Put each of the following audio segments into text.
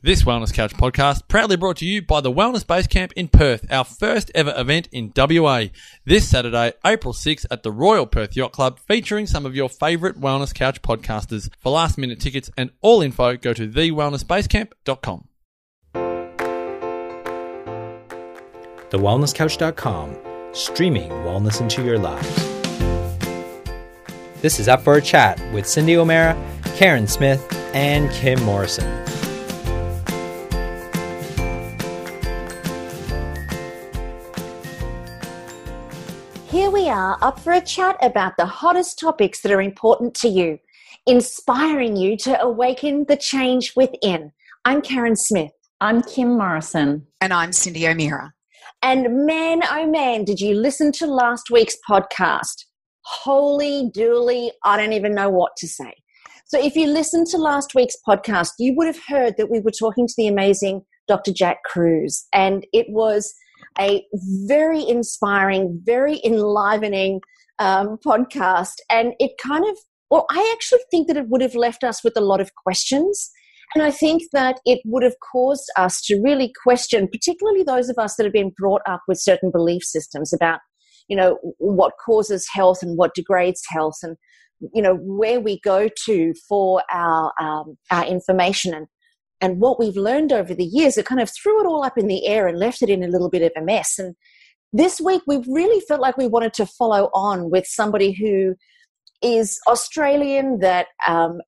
This Wellness Couch podcast proudly brought to you by the Wellness Base Camp in Perth, our first ever event in WA. This Saturday, April 6th at the Royal Perth Yacht Club, featuring some of your favourite Wellness Couch podcasters. For last minute tickets and all info, go to thewellnessbasecamp.com. TheWellnessCouch.com, streaming wellness into your lives. This is Up for a Chat with Cindy O'Meara, Karen Smith, and Kim Morrison. Here we are, up for a chat about the hottest topics that are important to you, inspiring you to awaken the change within. I'm Karen Smith. I'm Kim Morrison. And I'm Cindy O'Meara. And man, oh man, did you listen to last week's podcast? Holy dooly, I don't even know what to say. So if you listened to last week's podcast, you would have heard that we were talking to the amazing Dr. Jack Kruse, and it was a very inspiring, very enlivening podcast. And it kind of, well, I actually think that it would have left us with a lot of questions. And I think that it would have caused us to really question, particularly those of us that have been brought up with certain belief systems about, you know, what causes health and what degrades health, and, you know, where we go to for our information and what we've learned over the years. It kind of threw it all up in the air and left it in a little bit of a mess. And this week we really felt like we wanted to follow on with somebody who is Australian that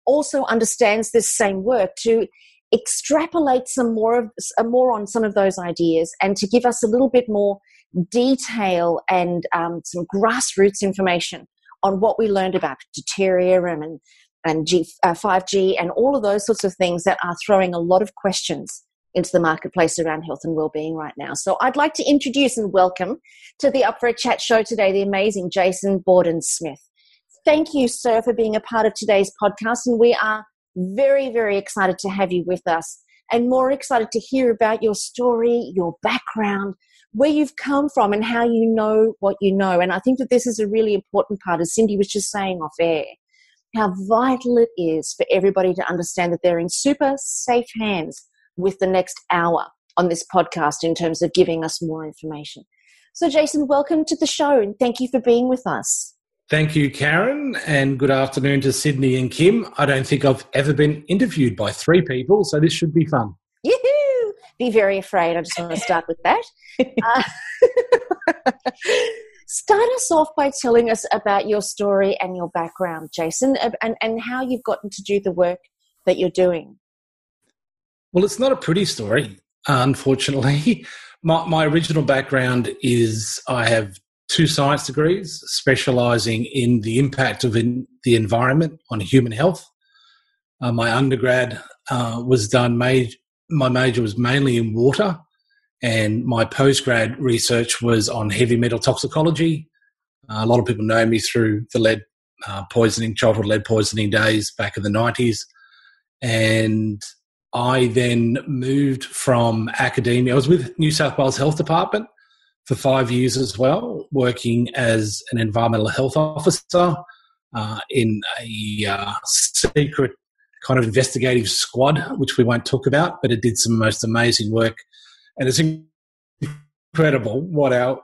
also understands this same work, to extrapolate some more on some of those ideas and to give us a little bit more detail and some grassroots information on what we learned about deuterium and 5G and all of those sorts of things that are throwing a lot of questions into the marketplace around health and well-being right now. So I'd like to introduce and welcome to the Up for a Chat show today the amazing Jason Borden-Smith. Thank you, sir, for being a part of today's podcast, and we are very, very excited to have you with us, and more excited to hear about your story, your background, where you've come from, and how you know what you know. And I think that this is a really important part, as Cindy was just saying off air, how vital it is for everybody to understand that they're in super safe hands with the next hour on this podcast in terms of giving us more information. So, Jason, welcome to the show, and thank you for being with us. Thank you, Karen, and good afternoon to Sydney and Kim. I don't think I've ever been interviewed by three people, so this should be fun. Yoo-hoo! Be very afraid. I just want to start with that. Start us off by telling us about your story and your background, Jason, and how you've gotten to do the work that you're doing. Well, it's not a pretty story, unfortunately. My original background is I have 2 science degrees specialising in the impact of the environment on human health. My undergrad was done, my major was mainly in water, and my postgrad research was on heavy metal toxicology. A lot of people know me through the lead poisoning, childhood lead poisoning days back in the 90s. And I then moved from academia. I was with New South Wales Health Department for 5 years as well, working as an environmental health officer in a secret kind of investigative squad, which we won't talk about, but it did some most amazing work. And it's incredible what our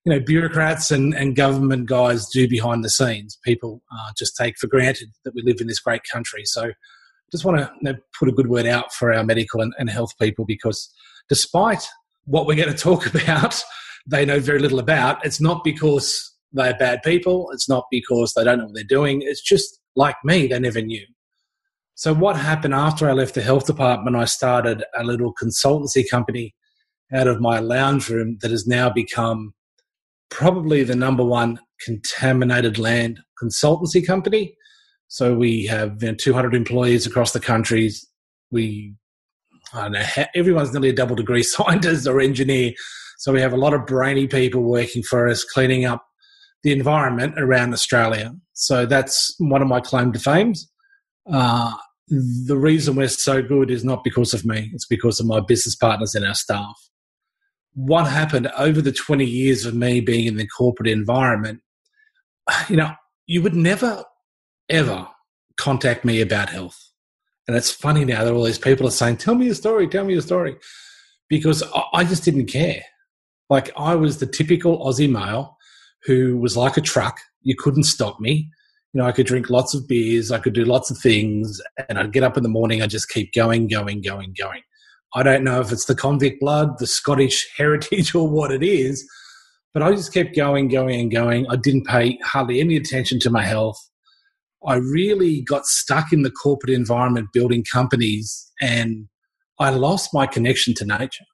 bureaucrats and government guys do behind the scenes. People just take for granted that we live in this great country. So just want to put a good word out for our medical and health people, because despite what we're going to talk about, they know very little about. It's not because they're bad people. It's not because they don't know what they're doing. It's just like me, they never knew. So what happened after I left the health department, I started a little consultancy company out of my lounge room that has now become probably the number one contaminated land consultancy company. So we have 200 employees across the country. I don't know, everyone's nearly a double degree scientist or engineer. So we have a lot of brainy people working for us, cleaning up the environment around Australia. So that's one of my claim to fame. The reason we're so good is not because of me. It's because of my business partners and our staff. What happened over the 20 years of me being in the corporate environment, you would never, ever contact me about health. And it's funny now that all these people are saying, tell me your story, because I just didn't care. Like, I was the typical Aussie male who was like a truck. You couldn't stop me. You know, I could drink lots of beers, I could do lots of things, and I'd get up in the morning, I'd just keep going. I don't know if it's the convict blood, the Scottish heritage, or what it is, but I just kept going. I didn't pay hardly any attention to my health. I really got stuck in the corporate environment building companies, and I lost my connection to nature.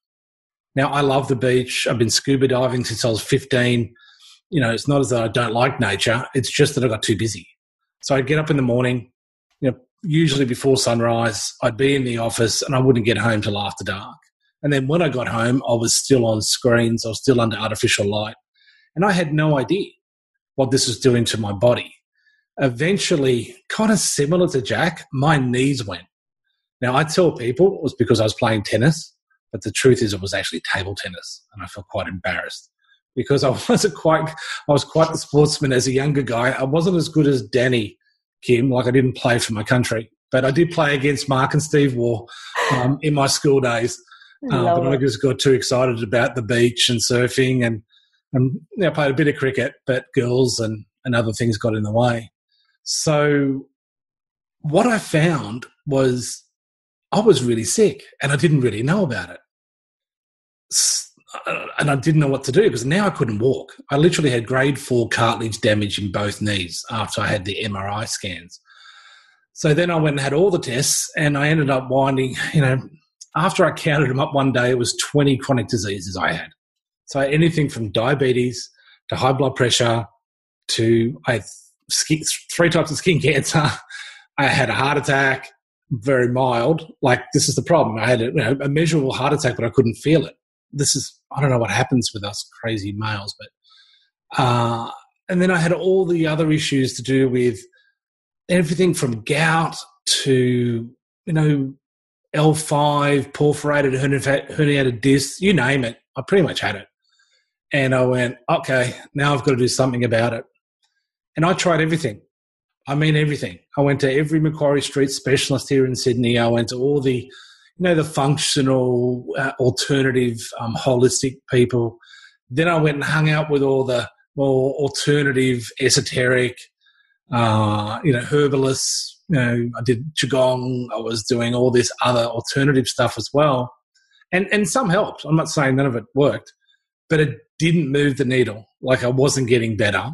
Now, I love the beach. I've been scuba diving since I was 15. You know, it's not as though I don't like nature. It's just that I got too busy. So I'd get up in the morning, you know, usually before sunrise. I'd be in the office and I wouldn't get home till after dark. And then when I got home, I was still on screens. I was still under artificial light. And I had no idea what this was doing to my body. Eventually, kind of similar to Jack, my knees went. Now, I tell people it was because I was playing tennis, but the truth is it was actually table tennis, and I felt quite embarrassed because I was quite the sportsman as a younger guy. I wasn't as good as Danny, Kim, like I didn't play for my country, but I did play against Mark and Steve Waugh in my school days. But I just got too excited about the beach and surfing and you know, played a bit of cricket, but girls and other things got in the way. So what I found was I was really sick and I didn't really know about it. And I didn't know what to do because now I couldn't walk. I literally had grade 4 cartilage damage in both knees after I had the MRI scans. So then I went and had all the tests and I ended up winding, you know, after I counted them up one day, it was 20 chronic diseases I had. So anything from diabetes to high blood pressure to I had 3 types of skin cancer. I had a heart attack, very mild. Like, this is the problem. I had a measurable heart attack, but I couldn't feel it. I don't know what happens with us crazy males, but and then I had all the other issues to do with everything from gout to, you know, L5, perforated herniated discs, you name it. I pretty much had it. And I went, okay, now I've got to do something about it. And I tried everything. I mean, everything. I went to every Macquarie Street specialist here in Sydney. I went to all the, you know, the functional, alternative, holistic people. Then I went and hung out with all the more alternative, esoteric, you know, herbalists. You know, I did Qigong. I was doing all this other alternative stuff as well. And some helped. I'm not saying none of it worked, but it didn't move the needle. Like, I wasn't getting better.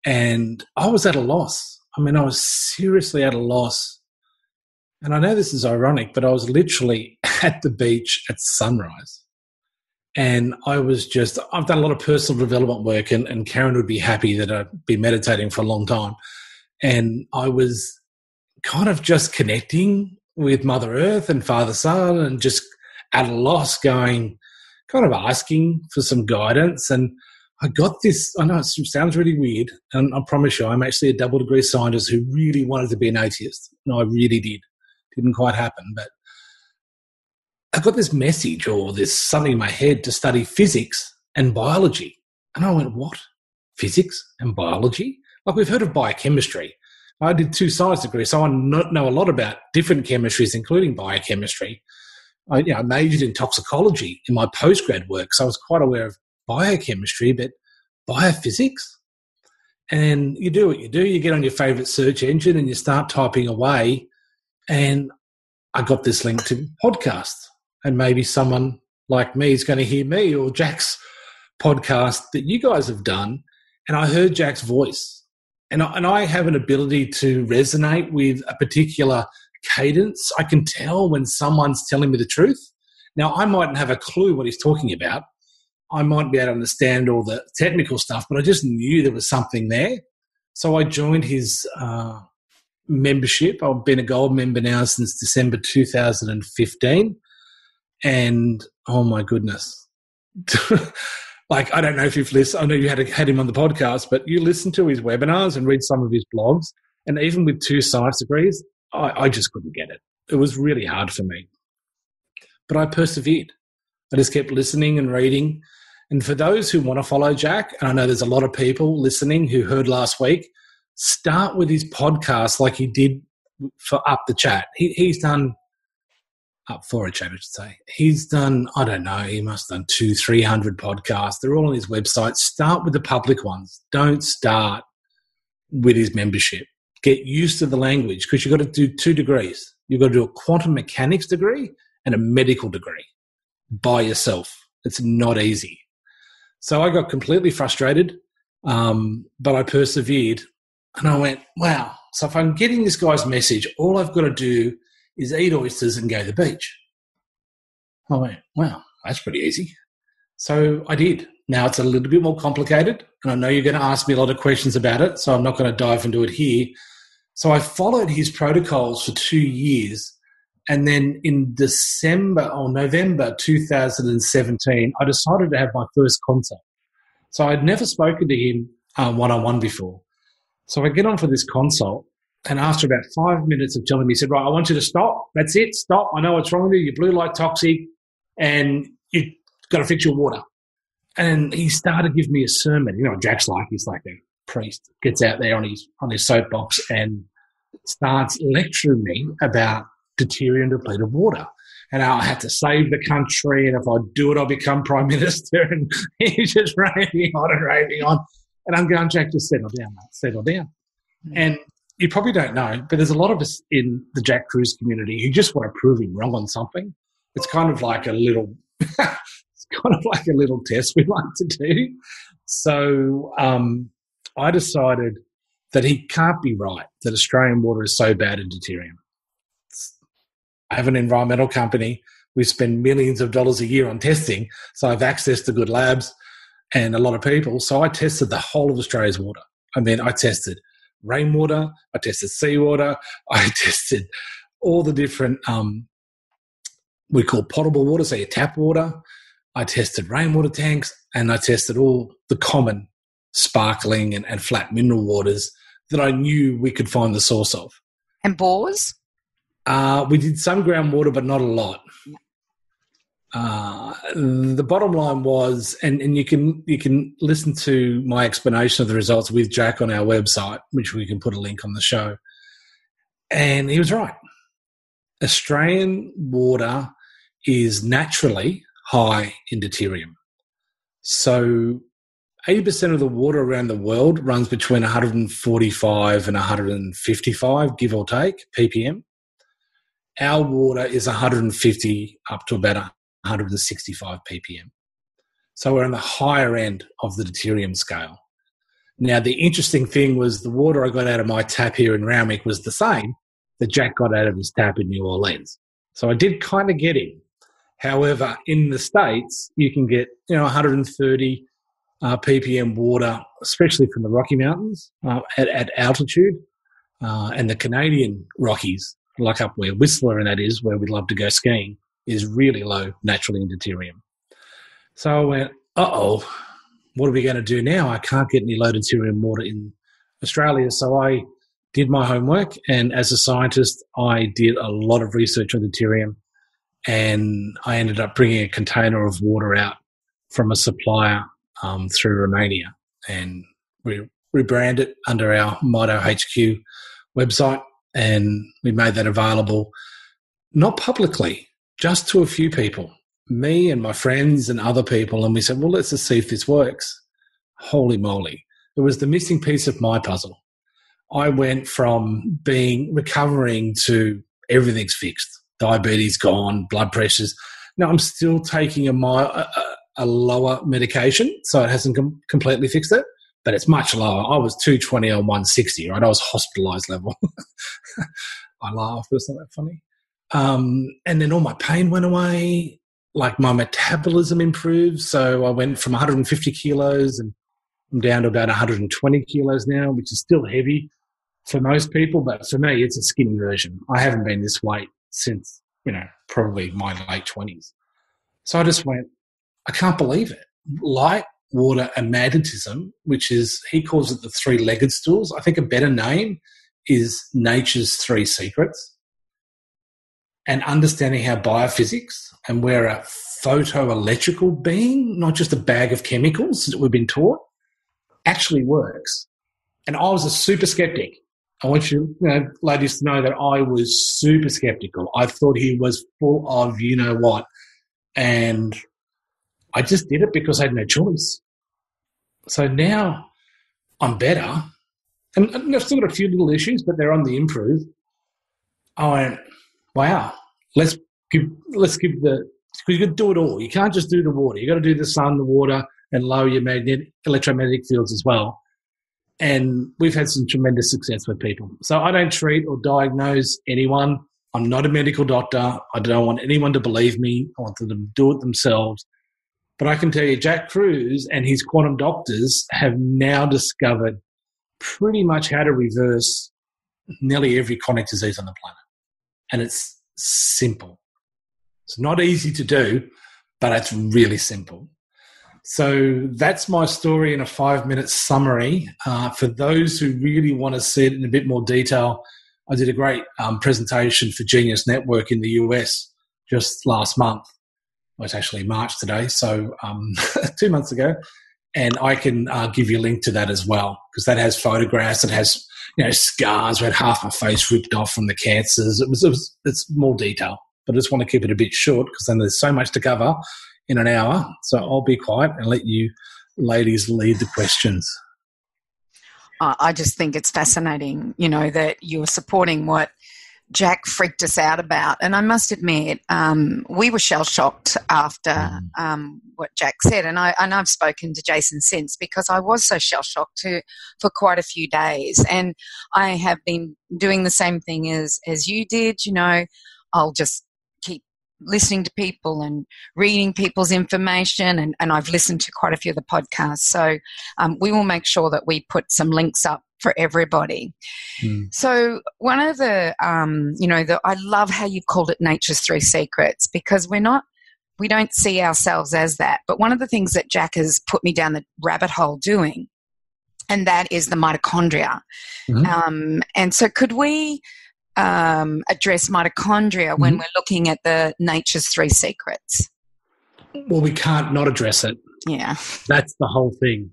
And I was at a loss. I mean, I was seriously at a loss. And I know this is ironic, but I was literally at the beach at sunrise. And I've done a lot of personal development work, and Karen would be happy that I'd be meditating for a long time. And I was kind of just connecting with Mother Earth and Father Sun and just at a loss, going, kind of asking for some guidance. And I got this, I know it sounds really weird, and I promise you, I'm actually a double degree scientist who really wanted to be an atheist. No, I really did. Didn't quite happen, but I got this message or this something in my head to study physics and biology. And I went, what? Physics and biology? Like, we've heard of biochemistry. I did 2 science degrees, so I know a lot about different chemistries, including biochemistry. I majored in toxicology in my postgrad work, so I was quite aware of biochemistry, but biophysics? And you do what you do. You get on your favourite search engine and you start typing away, and I got this link to podcasts. And maybe someone like me is going to hear me or Jack's podcast that you guys have done. And I heard Jack's voice. And I have an ability to resonate with a particular cadence. I can tell when someone's telling me the truth. Now, I mightn't have a clue what he's talking about. I might be able to understand all the technical stuff, but I just knew there was something there. So I joined his membership. I've been a gold member now since December 2015. And, oh, my goodness. Like, I don't know if you've listened. I know you had him on the podcast, but you listen to his webinars and read some of his blogs. And even with 2 science degrees, I just couldn't get it. It was really hard for me. But I persevered. I just kept listening and reading. And for those who want to follow Jack, and I know there's a lot of people listening who heard last week, start with his podcast like he did for Up the Chat. He's done Up for a Chat, I should say. He's done, I don't know, he must have done 200-300 podcasts. They're all on his website. Start with the public ones. Don't start with his membership. Get used to the language, because you've got to do 2 degrees. You've got to do a quantum mechanics degree and a medical degree by yourself. It's not easy. So I got completely frustrated, but I persevered, and I went, wow, so if I'm getting this guy's message, all I've got to do is eat oysters and go to the beach. I went, wow, that's pretty easy. So I did. Now it's a little bit more complicated, and I know you're going to ask me a lot of questions about it, so I'm not going to dive into it here. So I followed his protocols for 2 years, and then in November 2017, I decided to have my first consult. So I'd never spoken to him one-on-one before. So I get on for this consult, and after about 5 minutes of telling me, he said, right, I want you to stop. That's it. Stop. I know what's wrong with you. You're blue light toxic, and you've got to fix your water. And he started giving me a sermon. You know what Jack's like? He's like a priest. Gets out there on his soapbox and starts lecturing me about deuterium depleted water. And I had to save the country, and if I do it, I'll become Prime Minister. And he's just raving on and raving on. And I'm going, Jack, just settle down, mate. Settle down. And you probably don't know, but there's a lot of us in the Jack Kruse community who just want to prove him wrong on something. It's kind of like a little test we like to do. So I decided that he can't be right, that Australian water is so bad in deuterium. I have an environmental company. We spend millions of dollars a year on testing, so I have access to good labs and a lot of people. So I tested the whole of Australia's water. I mean, I tested rainwater, I tested seawater, I tested all the different, we call potable water, so your tap water. I tested rainwater tanks, and I tested all the common sparkling and flat mineral waters that I knew we could find the source of. And bores? We did some groundwater, but not a lot. The bottom line was, and you can listen to my explanation of the results with Jack on our website, which we can put a link on the show. And he was right. Australian water is naturally high in deuterium. So 80% of the water around the world runs between 145 and 155, give or take, ppm. Our water is 150 up to about 165 ppm. So we're on the higher end of the deuterium scale. Now, the interesting thing was the water I got out of my tap here in Randwick was the same that Jack got out of his tap in New Orleans. So I did kind of get him. However, in the States, you can get 130 ppm water, especially from the Rocky Mountains at altitude, and the Canadian Rockies, like up where Whistler and that is, where we'd love to go skiing, is really low naturally in deuterium. So I went, uh-oh, what are we going to do now? I can't get any low deuterium water in Australia. So I did my homework, and as a scientist, I did a lot of research on deuterium, and I ended up bringing a container of water out from a supplier through Romania, and we rebranded it under our Mito HQ website, and we made that available, not publicly, just to a few people, me and my friends and other people, and we said, well, let's just see if this works. Holy moly. It was the missing piece of my puzzle. I went from recovering to everything's fixed. Diabetes gone, blood pressures. Now I'm still taking a lower medication, so it hasn't completely fixed it, but it's much lower. I was 220 on 160, right? I was hospitalised level. I laugh, but it's not that funny. And then all my pain went away, like my metabolism improved. So I went from 150 kilos and I'm down to about 120 kilos now, which is still heavy for most people, but for me, it's a skinny version. I haven't been this weight since, probably my late 20s. So I just went, I can't believe it. Light, water, and magnetism, which is, he calls it the three-legged stools. I think a better name is nature's three secrets. And understanding how biophysics, and we're a photoelectrical being, not just a bag of chemicals that we've been taught, actually works. And I was a super skeptic. I want you, ladies to know that I was super skeptical. I thought he was full of you-know-what. And I just did it because I had no choice. So now I'm better. And I've still got a few little issues, but they're on the improve. I went, wow, let's give because you got to do it all. You can't just do the water. You got to do the sun, the water, and lower your electromagnetic fields as well. And we've had some tremendous success with people. So I don't treat or diagnose anyone. I'm not a medical doctor. I don't want anyone to believe me. I want them to do it themselves. But I can tell you, Jack Kruse and his quantum doctors have now discovered pretty much how to reverse nearly every chronic disease on the planet. And it's simple. It's not easy to do, but it's really simple. So that's my story in a 5-minute summary. For those who really want to see it in a bit more detail, I did a great presentation for Genius Network in the US just last month. Well, it's actually March today, so 2 months ago. And I can give you a link to that as well, because that has photographs. It has, scars. I had half my face ripped off from the cancers. It's more detail, but I just want to keep it a bit short because then there's so much to cover in an hour. So I'll be quiet and let you ladies lead the questions. I just think it's fascinating, that you're supporting what Jack freaked us out about. And I must admit, we were shell-shocked after what Jack said. And I've spoken to Jason since because I was so shell-shocked for quite a few days. And I have been doing the same thing as you did. I'll just keep listening to people and reading people's information. And I've listened to quite a few of the podcasts. So we will make sure that we put some links up for everybody. So one of the, I love how you've called it Nature's Three Secrets, because we don't see ourselves as that. But one of the things that Jack has put me down the rabbit hole doing, and that is the mitochondria. And so could we address mitochondria when we're looking at the Nature's Three Secrets? Well, we can't not address it. Yeah. That's the whole thing.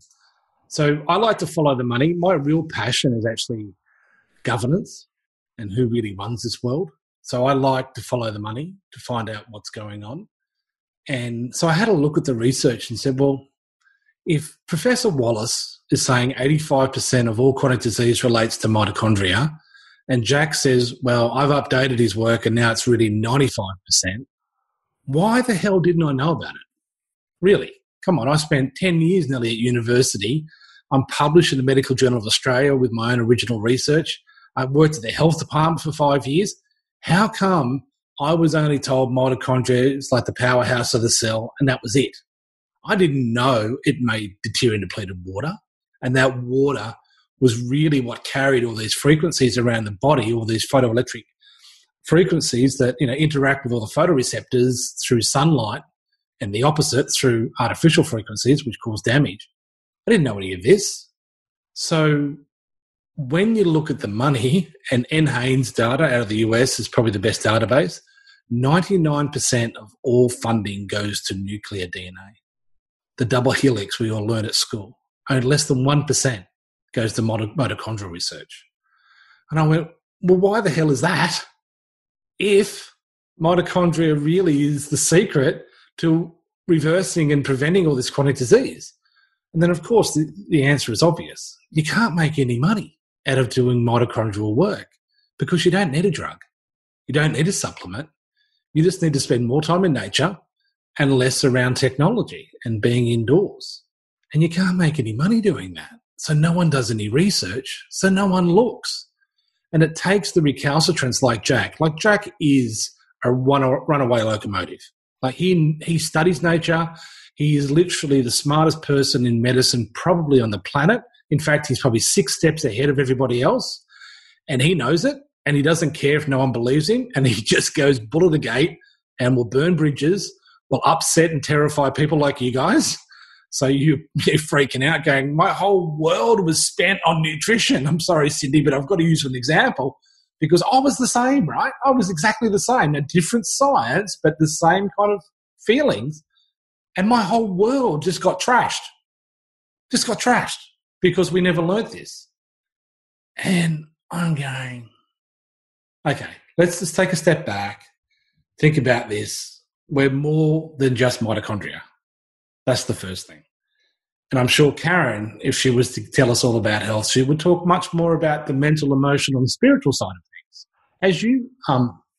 So I like to follow the money. My real passion is actually governance and who really runs this world. So I like to follow the money to find out what's going on. And so I had a look at the research and said, well, if Professor Wallace is saying 85% of all chronic disease relates to mitochondria, and Jack says, well, I've updated his work and now it's really 95%, why the hell didn't I know about it? Really? Come on, I spent 10 years nearly at university. I'm published in the Medical Journal of Australia with my own original research. I worked at the health department for 5 years. How come I was only told mitochondria is like the powerhouse of the cell and that was it? I didn't know it made deuterium depleted water, and that water was really what carried all these frequencies around the body, all these photoelectric frequencies that interact with all the photoreceptors through sunlight, and the opposite through artificial frequencies, which cause damage. I didn't know any of this. So when you look at the money, and NHANES data out of the US is probably the best database, 99% of all funding goes to nuclear DNA. The double helix we all learn at school. Only less than 1% goes to mitochondrial research. And I went, well, why the hell is that? If mitochondria really is the secret to reversing and preventing all this chronic disease. And then, of course, the answer is obvious. You can't make any money out of doing mitochondrial work because you don't need a drug. You don't need a supplement. You just need to spend more time in nature and less around technology and being indoors. And you can't make any money doing that. So no one does any research, so no one looks. And it takes the recalcitrants like Jack. Like Jack is a runaway locomotive. Like he studies nature. He is literally the smartest person in medicine probably on the planet. In fact, he's probably 6 steps ahead of everybody else. And he knows it. And he doesn't care if no one believes him. And he just goes bull at the gate and will burn bridges, will upset and terrify people like you guys. So you're freaking out going, my whole world was spent on nutrition. I'm sorry, Cindy, but I've got to use an example because I was the same, right? I was exactly the same. A different science, but the same kind of feelings. And my whole world just got trashed. Just got trashed because we never learnt this. And I'm going, okay, let's just take a step back. Think about this. We're more than just mitochondria. That's the first thing. And I'm sure Karen, if she was to tell us all about health, she would talk much more about the mental, emotional, and spiritual side of things, as you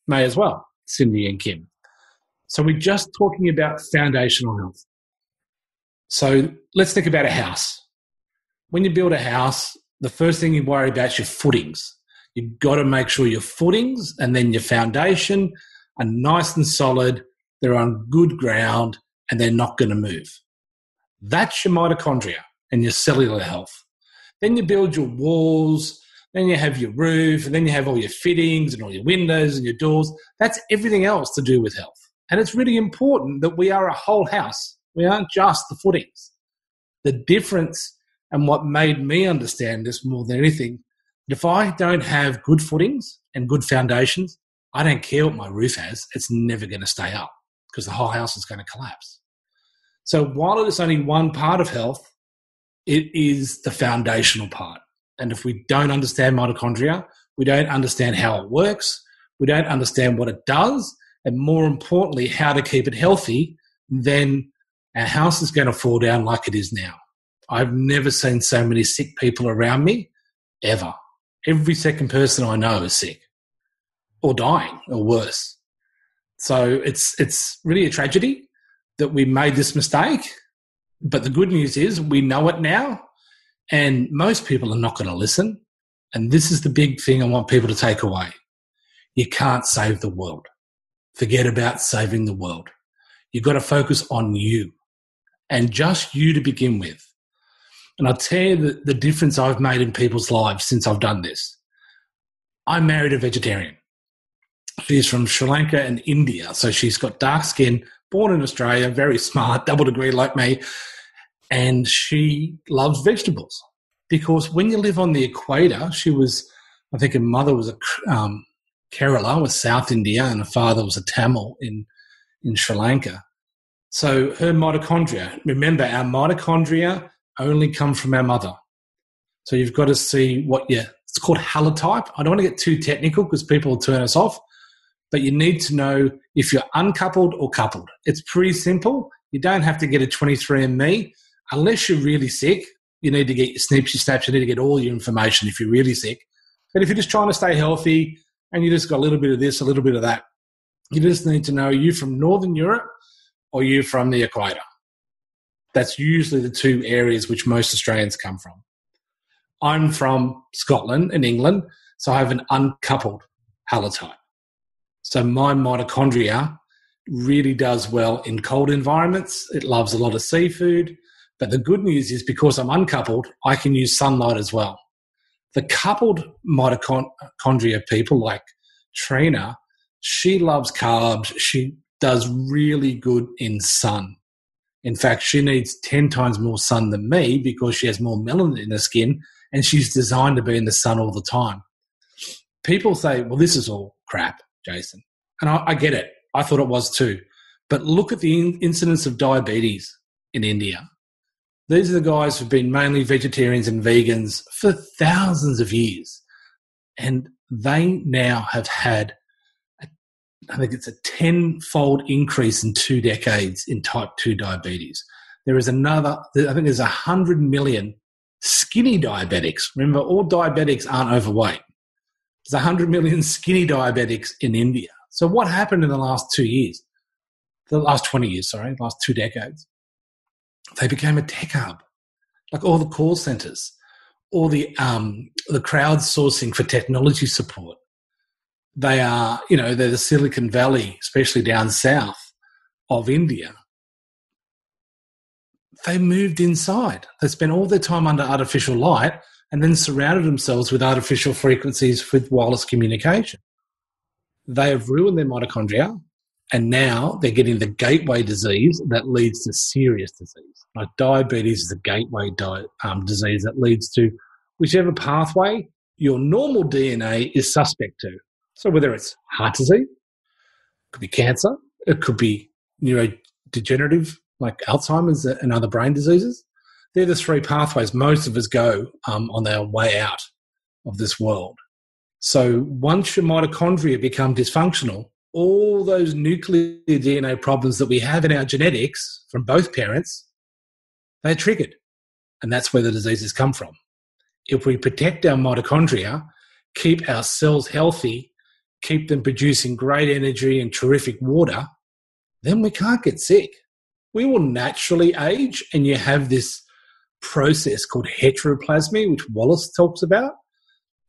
may as well, Cindy and Kim. So we're just talking about foundational health. So let's think about a house. When you build a house, the first thing you worry about is your footings. You've got to make sure your footings and then your foundation are nice and solid, they're on good ground, and they're not going to move. That's your mitochondria and your cellular health. Then you build your walls, then you have your roof, and then you have all your fittings and all your windows and your doors. That's everything else to do with health. And it's really important that we are a whole house. We aren't just the footings. The difference, and what made me understand this more than anything, if I don't have good footings and good foundations, I don't care what my roof has, it's never going to stay up because the whole house is going to collapse. So while it is only one part of health, it is the foundational part. And if we don't understand mitochondria, we don't understand how it works, we don't understand what it does, and more importantly, how to keep it healthy, then our house is going to fall down like it is now. I've never seen so many sick people around me, ever. Every second person I know is sick or dying or worse. So it's really a tragedy that we made this mistake. But the good news is we know it now, and most people are not going to listen. And this is the big thing I want people to take away. You can't save the world. Forget about saving the world. You've got to focus on you and just you to begin with. And I'll tell you the difference I've made in people's lives since I've done this. I married a vegetarian. She's from Sri Lanka and India. So she's got dark skin, born in Australia, very smart, double degree like me. And she loves vegetables because when you live on the equator, I think her mother was a Kerala, was South India, and her father was a Tamil in Sri Lanka. So her mitochondria, remember our mitochondria only come from our mother. So you've got to see it's called halotype. I don't want to get too technical because people will turn us off, but you need to know if you're uncoupled or coupled. It's pretty simple. You don't have to get a 23andMe unless you're really sick. You need to get your snips, your snaps. You need to get all your information if you're really sick. But if you're just trying to stay healthy and you just got a little bit of this, a little bit of that, you just need to know, are you from Northern Europe or are you from the equator? That's usually the two areas which most Australians come from. I'm from Scotland and England, so I have an uncoupled halotype. So my mitochondria really does well in cold environments. It loves a lot of seafood. But the good news is because I'm uncoupled, I can use sunlight as well. The coupled mitochondria people like Trina, she loves carbs. She does really good in sun. In fact, she needs 10 times more sun than me because she has more melanin in her skin and she's designed to be in the sun all the time. People say, well, this is all crap, Jason. And I get it. I thought it was too. But look at the incidence of diabetes in India. These are the guys who've been mainly vegetarians and vegans for thousands of years. And they now have had, I think it's a 10-fold increase in 2 decades in type 2 diabetes. There is another, I think there's 100 million skinny diabetics. Remember, all diabetics aren't overweight. There's 100 million skinny diabetics in India. So what happened in the last 2 years? The last 20 years, sorry, last 2 decades. They became a tech hub, like all the call centers, all the crowdsourcing for technology support. They are, they're the Silicon Valley, especially down south of India. They moved inside. They spent all their time under artificial light and then surrounded themselves with artificial frequencies with wireless communication. They have ruined their mitochondria, and now they're getting the gateway disease that leads to serious disease. Like diabetes is a gateway disease that leads to whichever pathway your normal DNA is suspect to. So whether it's heart disease, it could be cancer, it could be neurodegenerative like Alzheimer's and other brain diseases. They're the 3 pathways most of us go on our way out of this world. So once your mitochondria become dysfunctional, all those nuclear DNA problems that we have in our genetics from both parents, they're triggered. And that's where the diseases come from. If we protect our mitochondria, keep our cells healthy, keep them producing great energy and terrific water, then we can't get sick. We will naturally age, and you have this process called heteroplasmy, which Wallace talks about.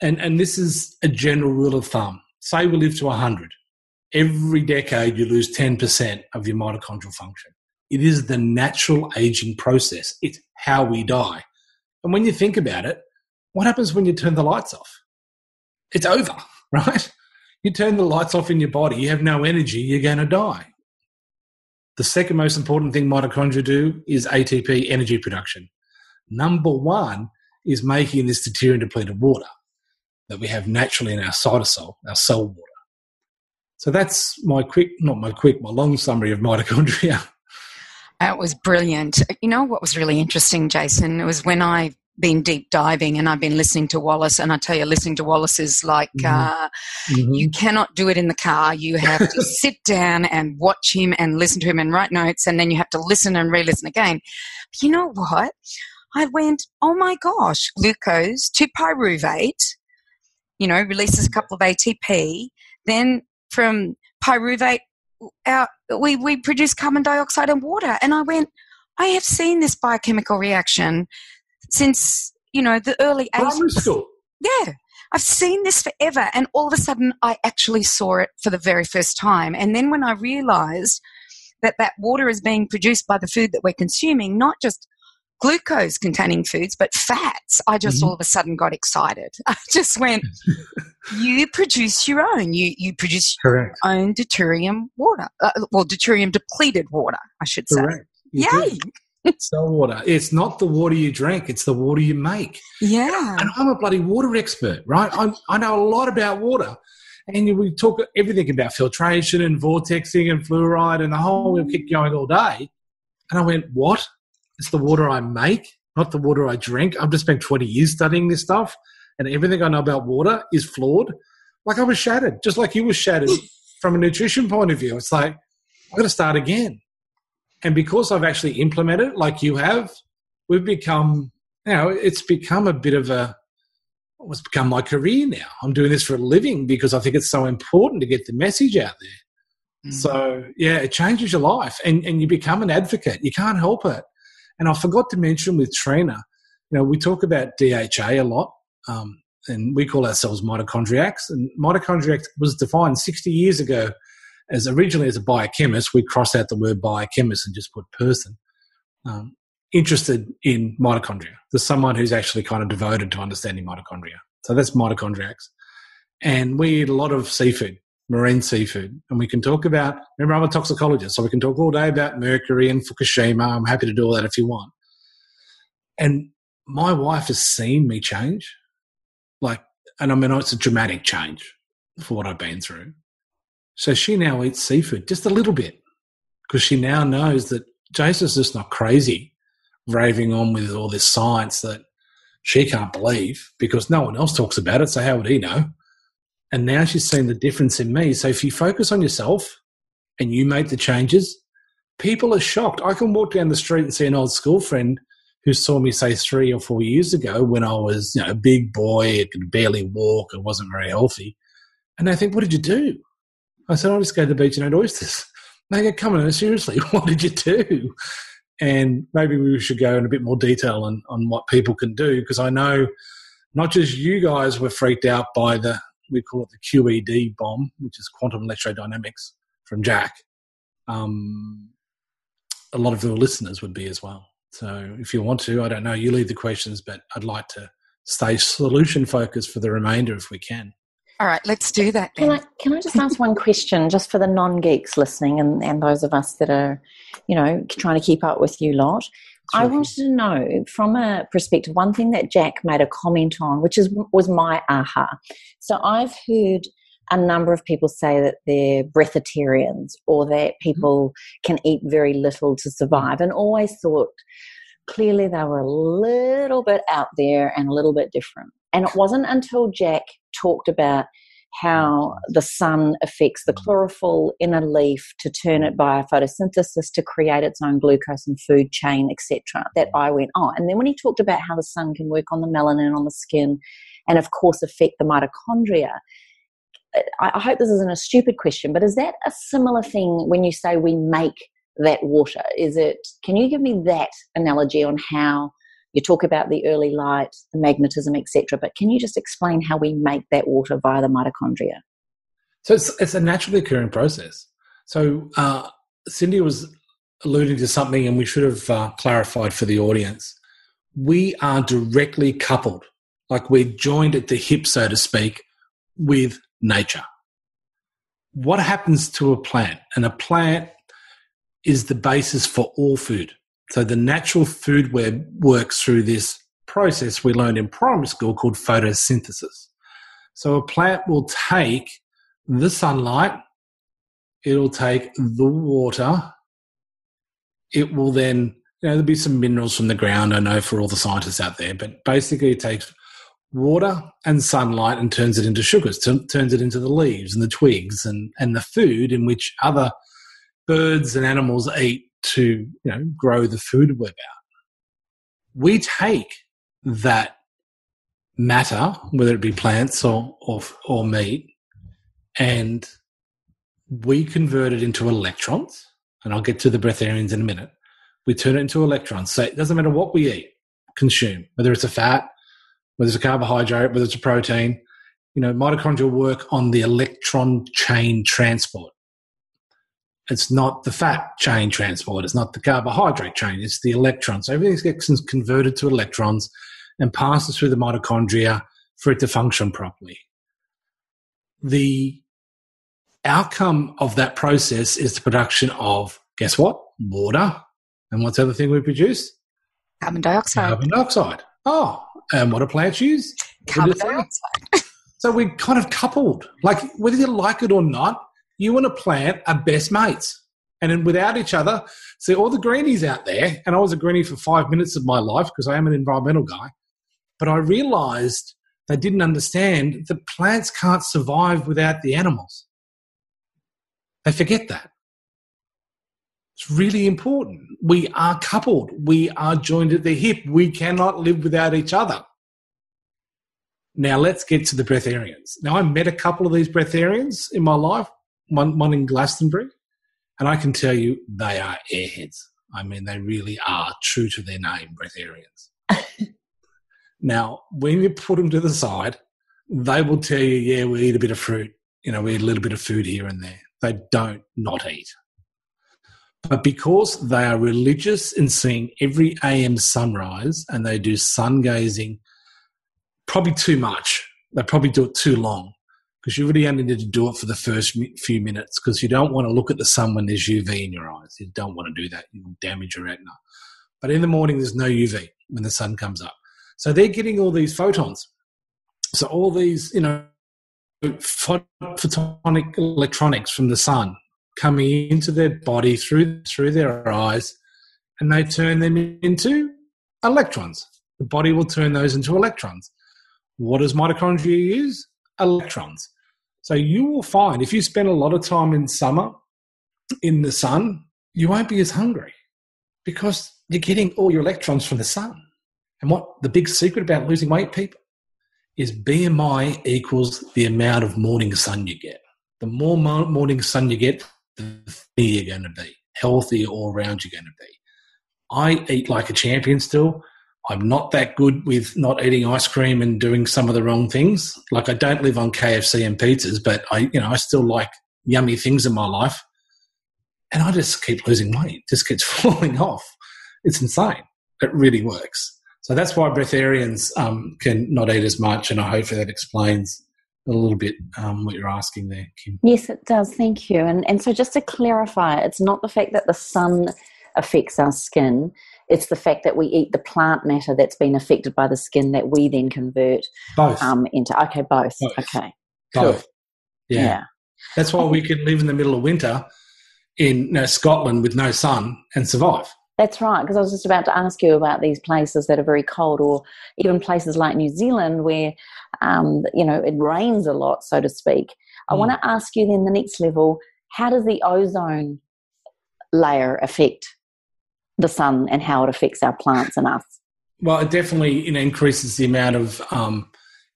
And this is a general rule of thumb. Say we live to 100. Every decade you lose 10% of your mitochondrial function. It is the natural aging process. It's how we die. And when you think about it, what happens when you turn the lights off? It's over, right? You turn the lights off in your body, you have no energy, you're going to die. The second most important thing mitochondria do is ATP, energy production. Number one is making this deuterium-depleted water that we have naturally in our cytosol, our cell water. So that's my long summary of mitochondria. That was brilliant. You know what was really interesting, Jason? It was when I've been deep diving and I've been listening to Wallace, and I tell you, listening to Wallace is like you cannot do it in the car. You have to sit down and watch him and listen to him and write notes, and then you have to listen and re-listen again. But you know what? I went, oh my gosh, glucose to pyruvate, releases a couple of ATP. Then from pyruvate, we produce carbon dioxide and water. And I went, I have seen this biochemical reaction since, the early 80s. Primary school. Yeah. I've seen this forever. And all of a sudden, I actually saw it for the very first time. And then when I realized that water is being produced by the food that we're consuming, not just glucose-containing foods, but fats, I just all of a sudden got excited. I just went, you produce your own. You produce your own deuterium water. Deuterium-depleted water, I should say. Correct. Yay! Cell water. It's not the water you drink, it's the water you make. Yeah. And I'm a bloody water expert, right? I know a lot about water. And we talk everything about filtration and vortexing and fluoride and the whole, we'll keep going all day. And I went, what? It's the water I make, not the water I drink. I've just spent 20 years studying this stuff, and everything I know about water is flawed. Like, I was shattered, just like you were shattered from a nutrition point of view. It's like, I've got to start again. And because I've actually implemented it like you have, we've become, it's become it's become my career now. I'm doing this for a living because I think it's so important to get the message out there. So, yeah, it changes your life, and you become an advocate. You can't help it. And I forgot to mention with Trina, we talk about DHA a lot, and we call ourselves mitochondriacs. And mitochondriac was defined 60 years ago originally as a biochemist. We crossed out the word biochemist and just put person. Interested in mitochondria. There's someone who's actually kind of devoted to understanding mitochondria. So that's mitochondriacs. And we eat a lot of seafood, marine seafood. And we can talk about, remember, I'm a toxicologist, so we can talk all day about mercury and Fukushima. I'm happy to do all that if you want. And my wife has seen me change. And I mean, it's a dramatic change for what I've been through. So she now eats seafood just a little bit because she now knows that Jason's just not crazy, raving on with all this science that she can't believe because no one else talks about it, so how would he know? And now she's seen the difference in me. So if you focus on yourself and you make the changes, people are shocked. I can walk down the street and see an old school friend who saw me, say, 3 or 4 years ago when I was a big boy, I could barely walk, I wasn't very healthy. And they think, what did you do? I said, I just go to the beach and eat oysters. They go, come on, seriously, what did you do? And maybe we should go in a bit more detail on what people can do, because I know not just you guys were freaked out by we call it the QED bomb, which is quantum electrodynamics from Jack. A lot of your listeners would be as well. So if you want to, I don't know, you leave the questions, but I'd like to stay solution focused for the remainder if we can. All right, let's do that then. Can I just ask one question, just for the non-geeks listening and those of us that are, trying to keep up with you lot? Sure. I wanted to know, from a perspective, one thing that Jack made a comment on, which was my aha. So I've heard a number of people say that they're breatharians, or that people can eat very little to survive, and always thought clearly they were a little bit out there and a little bit different. And it wasn't until Jack talked about how the sun affects the chlorophyll in a leaf to turn it via photosynthesis to create its own glucose and food chain, etc. That I went, oh. And then when he talked about how the sun can work on the melanin on the skin and, of course, affect the mitochondria, I hope this isn't a stupid question, but is that a similar thing when you say we make that water? Can you give me that analogy on how you talk about the early light, the magnetism, etc., but can you just explain how we make that water via the mitochondria? So it's a naturally occurring process. So Cindy was alluding to something, and we should have clarified for the audience. We are directly coupled, like we're joined at the hip, so to speak, with nature. What happens to a plant? And a plant is the basis for all food. So the natural food web works through this process we learned in primary school called photosynthesis. So a plant will take the sunlight, it'll take the water, it will then, there'll be some minerals from the ground, I know, for all the scientists out there, but basically it takes water and sunlight and turns it into sugars, turns it into the leaves and the twigs and the food in which other birds and animals eat to grow the food web out. We take that matter, whether it be plants or meat, and we convert it into electrons, and I'll get to the breatharians in a minute. We turn it into electrons. So it doesn't matter what we eat, consume, whether it's a fat, whether it's a carbohydrate, whether it's a protein, mitochondria work on the electron chain transport. It's not the fat chain transport. It's not the carbohydrate chain. It's the electrons. So everything gets converted to electrons and passes through the mitochondria for it to function properly. The outcome of that process is the production of, guess what? Water. And what's the other thing we produce? Carbon dioxide. Carbon dioxide. Oh, and what do plants use? Carbon dioxide. So we're kind of coupled. Like, whether you like it or not, you and a plant are best mates. And then without each other, see all the greenies out there, and I was a greenie for 5 minutes of my life because I am an environmental guy, but I realised they didn't understand that plants can't survive without the animals. They forget that. It's really important. We are coupled. We are joined at the hip. We cannot live without each other. Now let's get to the breatharians. Now I met a couple of these breatharians in my life, one in Glastonbury, and I can tell you they are airheads. I mean, they really are true to their name, breatharians. Now, when you put them to the side, they will tell you, yeah, we eat a bit of fruit. We eat a little bit of food here and there. They don't not eat. But because they are religious in seeing every AM sunrise and they do sun gazing probably too much, they probably do it too long, because you really only need to do it for the first few minutes, because you don't want to look at the sun when there's UV in your eyes. You don't want to do that. You'll damage your retina. But in the morning, there's no UV when the sun comes up. So they're getting all these photons. So all these, photonic electronics from the sun coming into their body through their eyes, and they turn them into electrons. The body will turn those into electrons. What does mitochondria use? Electrons. So you will find if you spend a lot of time in summer in the sun, you won't be as hungry because you're getting all your electrons from the sun. And what the big secret about losing weight, people, is BMI equals the amount of morning sun you get. The more morning sun you get, the thinner you're going to be, healthier all around you're going to be. I eat like a champion still. I'm not that good with not eating ice cream and doing some of the wrong things. Like, I don't live on KFC and pizzas, but I still like yummy things in my life. And I just keep losing weight. It just keeps falling off. It's insane. It really works. So that's why breatharians can not eat as much, and I hope that explains a little bit what you're asking there, Kim. Yes, it does. Thank you. And so just to clarify, it's not the fact that the sun affects our skin. It's the fact that we eat the plant matter that's been affected by the skin that we then convert both into. Okay, both. Okay, both. Cool. Yeah. That's why we can live in the middle of winter in Scotland with no sun and survive. That's right, because I was just about to ask you about these places that are very cold, or even places like New Zealand where it rains a lot, so to speak. I want to ask you then the next level, how does the ozone layer affect the sun and how it affects our plants and us? Well, it definitely increases the amount of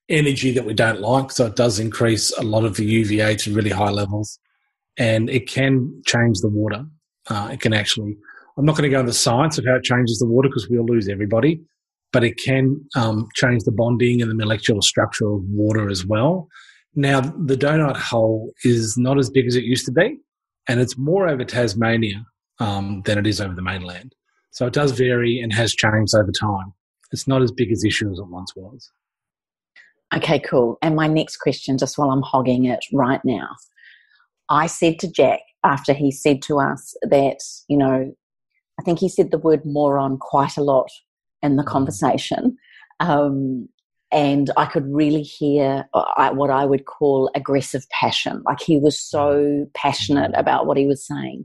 energy that we don't like. So it does increase a lot of the UVA to really high levels. And it can change the water. It can actually, I'm not going to go into the science of how it changes the water because we'll lose everybody, but it can change the bonding and the molecular structure of water as well. Now, the donut hole is not as big as it used to be, and it's more over Tasmania than it is over the mainland. So it does vary and has changed over time. It's not as big as issue as it once was. Okay, cool. And my next question, just while I'm hogging it right now, I said to Jack after he said to us that, I think he said the word moron quite a lot in the conversation. And I could really hear what I would call aggressive passion. Like he was so passionate about what he was saying.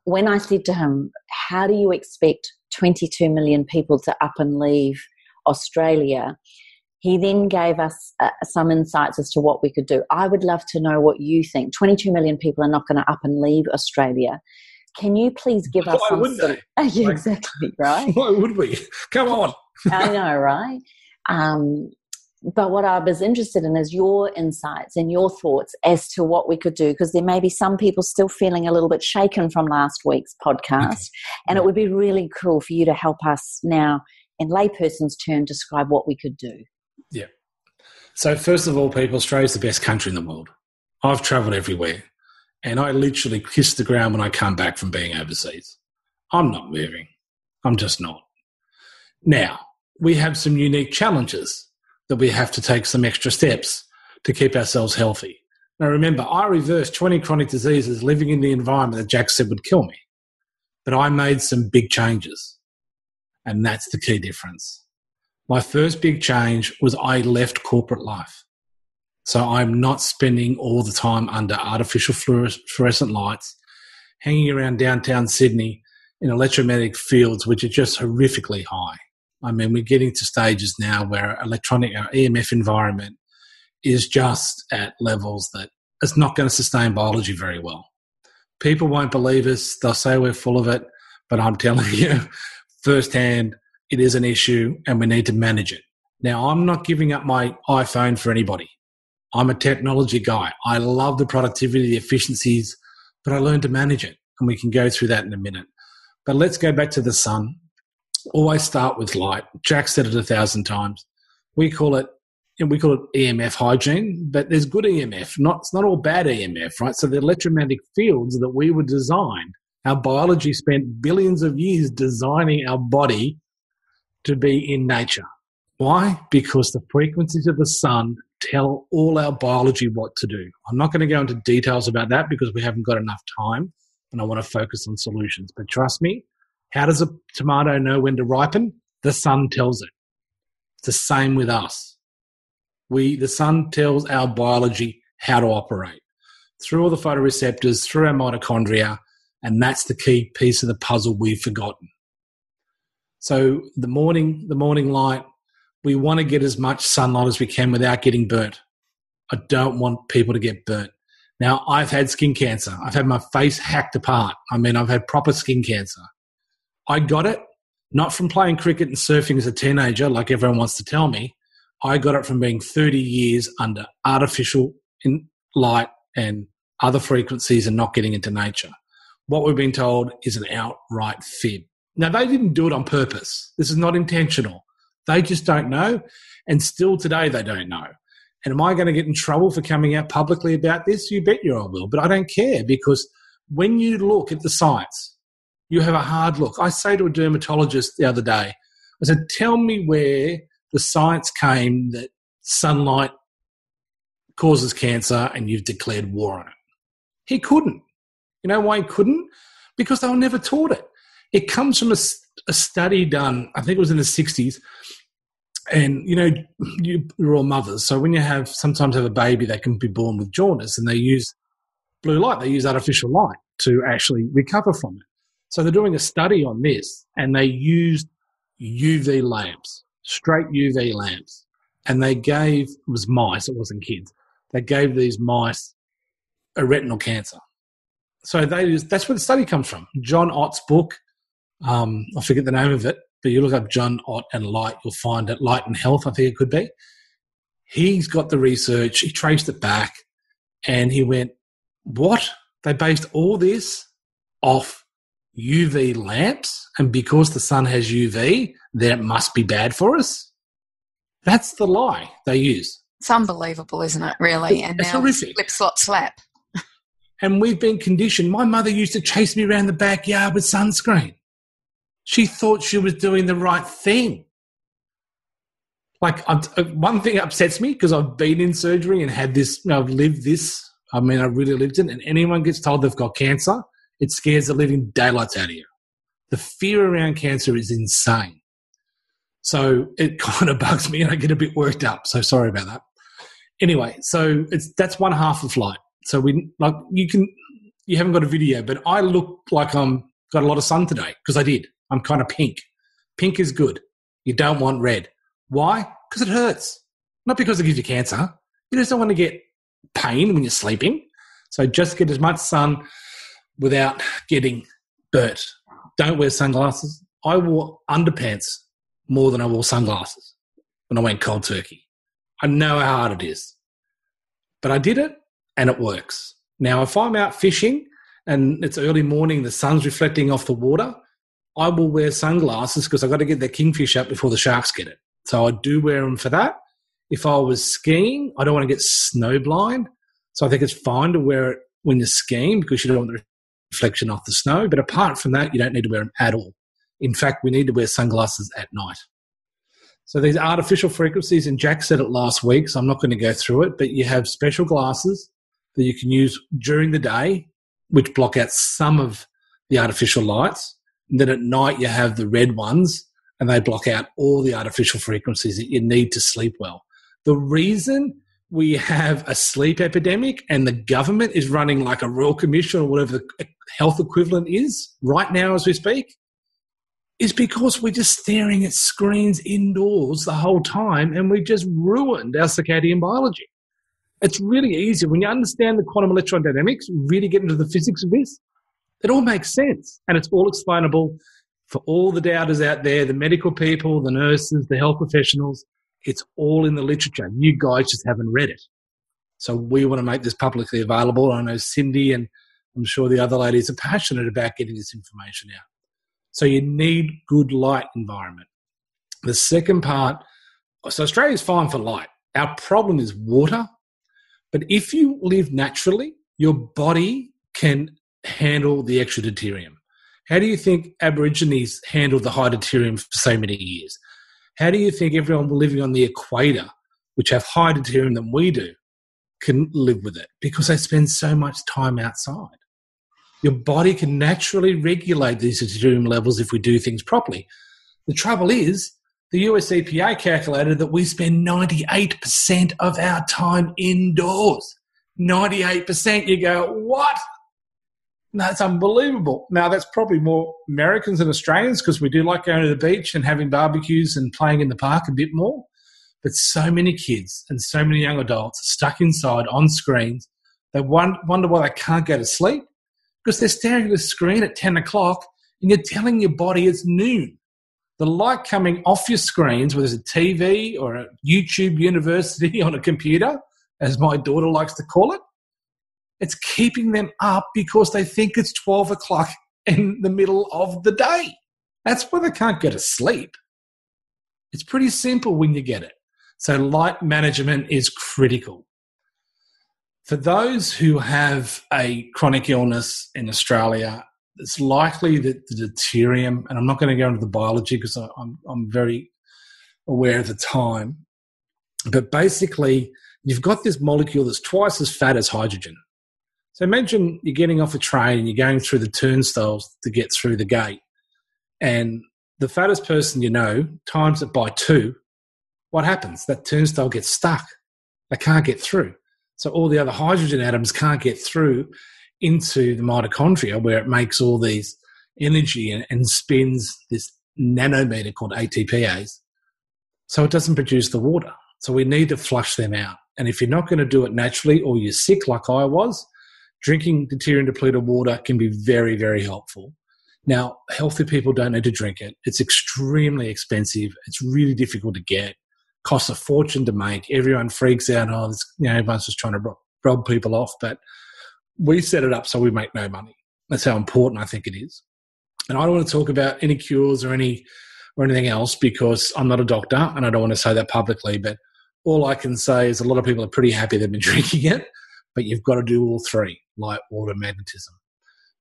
When I said to him, how do you expect 22 million people to up and leave Australia? He then gave us some insights as to what we could do. I would love to know what you think. 22 million people are not going to up and leave Australia. Can you please give us some... Yeah, exactly, right? Why would we? Come on. I know, right? But what I was interested in is your insights and your thoughts as to what we could do, because there may be some people still feeling a little bit shaken from last week's podcast, and it would be really cool for you to help us now, in layperson's term, describe what we could do. Yeah. So first of all, people, Australia's the best country in the world. I've travelled everywhere, and I literally kiss the ground when I come back from being overseas. I'm not moving. I'm just not. Now, we have some unique challenges that we have to take some extra steps to keep ourselves healthy. Now, remember, I reversed 20 chronic diseases living in the environment that Jack said would kill me. But I made some big changes, and that's the key difference. My first big change was I left corporate life. So I'm not spending all the time under artificial fluorescent lights, hanging around downtown Sydney in electromagnetic fields, which are just horrifically high. I mean, we're getting to stages now where our EMF environment is just at levels that it's not going to sustain biology very well. People won't believe us. They'll say we're full of it, but I'm telling you firsthand, it is an issue and we need to manage it. Now, I'm not giving up my iPhone for anybody. I'm a technology guy. I love the productivity, the efficiencies, but I learned to manage it, and we can go through that in a minute. But let's go back to the sun. Always start with light. Jack said it 1,000 times. We call it EMF hygiene, but there's good EMF. It's not all bad EMF, right? So the electromagnetic fields that we were designed, our biology spent billions of years designing our body to be in nature. Why? Because the frequencies of the sun tell all our biology what to do. I'm not going to go into details about that because we haven't got enough time, and I want to focus on solutions. But trust me, how does a tomato know when to ripen? The sun tells it. It's the same with us. The sun tells our biology how to operate through all the photoreceptors, through our mitochondria, and that's the key piece of the puzzle we've forgotten. So the morning light, we want to get as much sunlight as we can without getting burnt. I don't want people to get burnt. Now, I've had skin cancer. I've had my face hacked apart. I mean, I've had proper skin cancer. I got it not from playing cricket and surfing as a teenager, like everyone wants to tell me. I got it from being 30 years under artificial light and other frequencies and not getting into nature. What we've been told is an outright fib. Now, they didn't do it on purpose. This is not intentional. They just don't know, and still today they don't know. And am I going to get in trouble for coming out publicly about this? You bet you I will, but I don't care, because when you look at the science, you have a hard look. I say to a dermatologist the other day, I said, tell me where the science came that sunlight causes cancer and you've declared war on it. He couldn't. You know why he couldn't? Because they were never taught it. It comes from a study done, I think it was in the 60s, and, you know, you're all mothers, so when you sometimes have a baby, they can be born with jaundice, and they use blue light, they use artificial light to actually recover from it. So they're doing a study on this, and they used UV lamps, straight UV lamps, and they gave, it was mice, it wasn't kids, they gave these mice a retinal cancer. So that's where the study comes from. John Ott's book, I forget the name of it, but you look up John Ott and light, you'll find it, Light and Health, I think it could be. He's got the research, he traced it back, and he went, what? They based all this off UV lamps, and because the sun has UV, then it must be bad for us? That's the lie they use. It's unbelievable, isn't it, really? And it's now horrific. Slip, slot, slap. And we've been conditioned. My mother used to chase me around the backyard with sunscreen. She thought she was doing the right thing. Like, one thing upsets me, because I've been in surgery and had this, I've lived this. I mean, I really lived it. And anyone gets told they've got cancer, it scares the living daylights out of you. The fear around cancer is insane. So it kind of bugs me and I get a bit worked up. So sorry about that. Anyway, so that's one half of light. So you haven't got a video, but I look like I'm got a lot of sun today because I did. I'm kind of pink. Pink is good. You don't want red. Why? Because it hurts. Not because it gives you cancer. You just don't want to get pain when you're sleeping. So just get as much sun without getting burnt. Don't wear sunglasses. I wore underpants more than I wore sunglasses when I went cold turkey. I know how hard it is. But I did it and it works. Now, if I'm out fishing and it's early morning, the sun's reflecting off the water, I will wear sunglasses because I've got to get the kingfish up before the sharks get it. So I do wear them for that. If I was skiing, I don't want to get snow blind. So I think it's fine to wear it when you're skiing because you don't want the reflection off the snow. But apart from that, you don't need to wear them at all. In fact, we need to wear sunglasses at night. So these artificial frequencies, and Jack said it last week, so I'm not going to go through it, but you have special glasses that you can use during the day, which block out some of the artificial lights. And then at night, you have the red ones, and they block out all the artificial frequencies that you need to sleep well. The reason we have a sleep epidemic and the government is running like a Royal Commission or whatever the health equivalent is right now as we speak is because we're just staring at screens indoors the whole time and we just ruined our circadian biology. It's really easy. When you understand the quantum electron dynamics, really get into the physics of this, it all makes sense and it's all explainable for all the doubters out there, the medical people, the nurses, the health professionals. It's all in the literature. You guys just haven't read it. So we want to make this publicly available. I know Cindy and I'm sure the other ladies are passionate about getting this information out. So you need good light environment. The second part, so Australia's fine for light. Our problem is water. But if you live naturally, your body can handle the extra deuterium. How do you think Aborigines handled the high deuterium for so many years? How do you think everyone living on the equator, which have higher deuterium than we do, can live with it? Because they spend so much time outside. Your body can naturally regulate these deuterium levels if we do things properly. The trouble is, the US EPA calculated that we spend 98% of our time indoors. 98%. You go, what? That's unbelievable. Now, that's probably more Americans than Australians because we do like going to the beach and having barbecues and playing in the park a bit more. But so many kids and so many young adults are stuck inside on screens. They wonder why they can't go to sleep because they're staring at a screen at 10 o'clock and you're telling your body it's noon. The light coming off your screens, whether it's a TV or a YouTube university on a computer, as my daughter likes to call it, it's keeping them up because they think it's 12 o'clock in the middle of the day. That's why they can't go to sleep. It's pretty simple when you get it. So light management is critical. For those who have a chronic illness in Australia, it's likely that the deuterium, and I'm not going to go into the biology because I'm very aware of the time, but basically you've got this molecule that's twice as fat as hydrogen. So imagine you're getting off a train and you're going through the turnstiles to get through the gate and the fattest person you know times it by 2, what happens? That turnstile gets stuck. They can't get through. So all the other hydrogen atoms can't get through into the mitochondria where it makes all these energy and spins this nanometer called ATPase. So it doesn't produce the water. So we need to flush them out. And if you're not going to do it naturally or you're sick like I was, drinking deuterium depleted water can be very, very helpful. Now, healthy people don't need to drink it. It's extremely expensive. It's really difficult to get. Costs a fortune to make. Everyone freaks out. Oh, this, everyone's just trying to rob people off. But we set it up so we make no money. That's how important I think it is. And I don't want to talk about any cures or anything else because I'm not a doctor and I don't want to say that publicly. But all I can say is a lot of people are pretty happy they've been drinking it, but you've got to do all three: light, water, magnetism.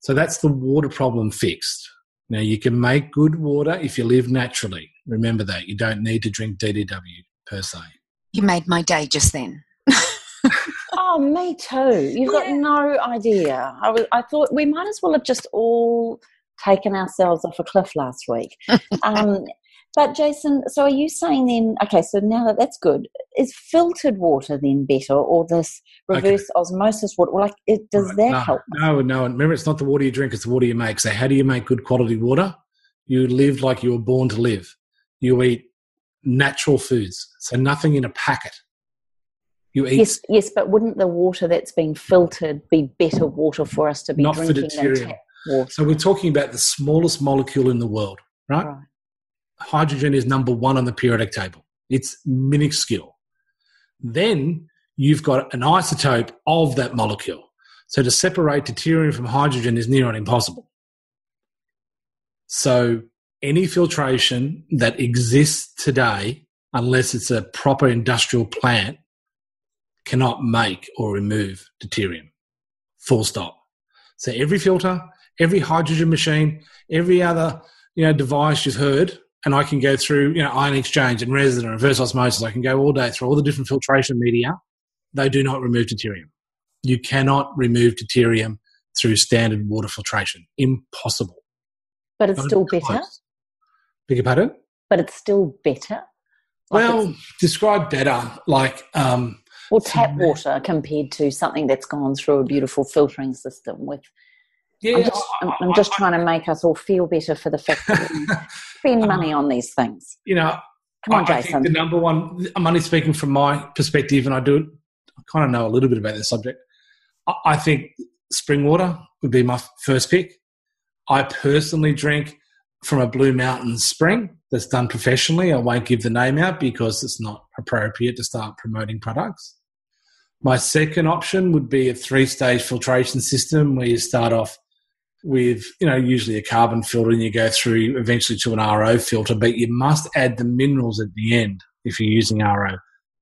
So that's the water problem fixed. Now, you can make good water if you live naturally. Remember that. You don't need to drink DDW per se. You made my day just then. Oh, me too. You've got no idea. I thought we might as well have just all taken ourselves off a cliff last week. But Jason, so are you saying then, okay, so now that's good, is filtered water then better, or this reverse osmosis water? Does that help? No. Remember, it's not the water you drink, it's the water you make. So how do you make good quality water? You live like you were born to live. You eat natural foods, so nothing in a packet. You eat yes, but wouldn't the water that's been filtered be better water for us to be not drinking for deuterium. than tap water? So we're talking about the smallest molecule in the world, right? Hydrogen is number 1 on the periodic table. It's minuscule. Then you've got an isotope of that molecule. So to separate deuterium from hydrogen is near on impossible. So any filtration that exists today, unless it's a proper industrial plant, cannot make or remove deuterium. Full stop. So every filter, every hydrogen machine, every other device you've heard, and I can go through ion exchange and resin and reverse osmosis. I can go all day through all the different filtration media. They do not remove deuterium. You cannot remove deuterium through standard water filtration. Impossible. But it's still better? Beg your pardon? But it's still better? Describe better like... Well, tap water compared to something that's gone through a beautiful filtering system with... Yeah, I'm just trying to make us all feel better for the fact that we spend money on these things. Come on, I Jason. think the number one, I'm only speaking from my perspective, and I kind of know a little bit about this subject. I think spring water would be my first pick. I personally drink from a Blue Mountain spring that's done professionally. I won't give the name out because it's not appropriate to start promoting products. My second option would be a 3-stage filtration system where you start off with, usually a carbon filter and you go through eventually to an RO filter, but you must add the minerals at the end if you're using RO.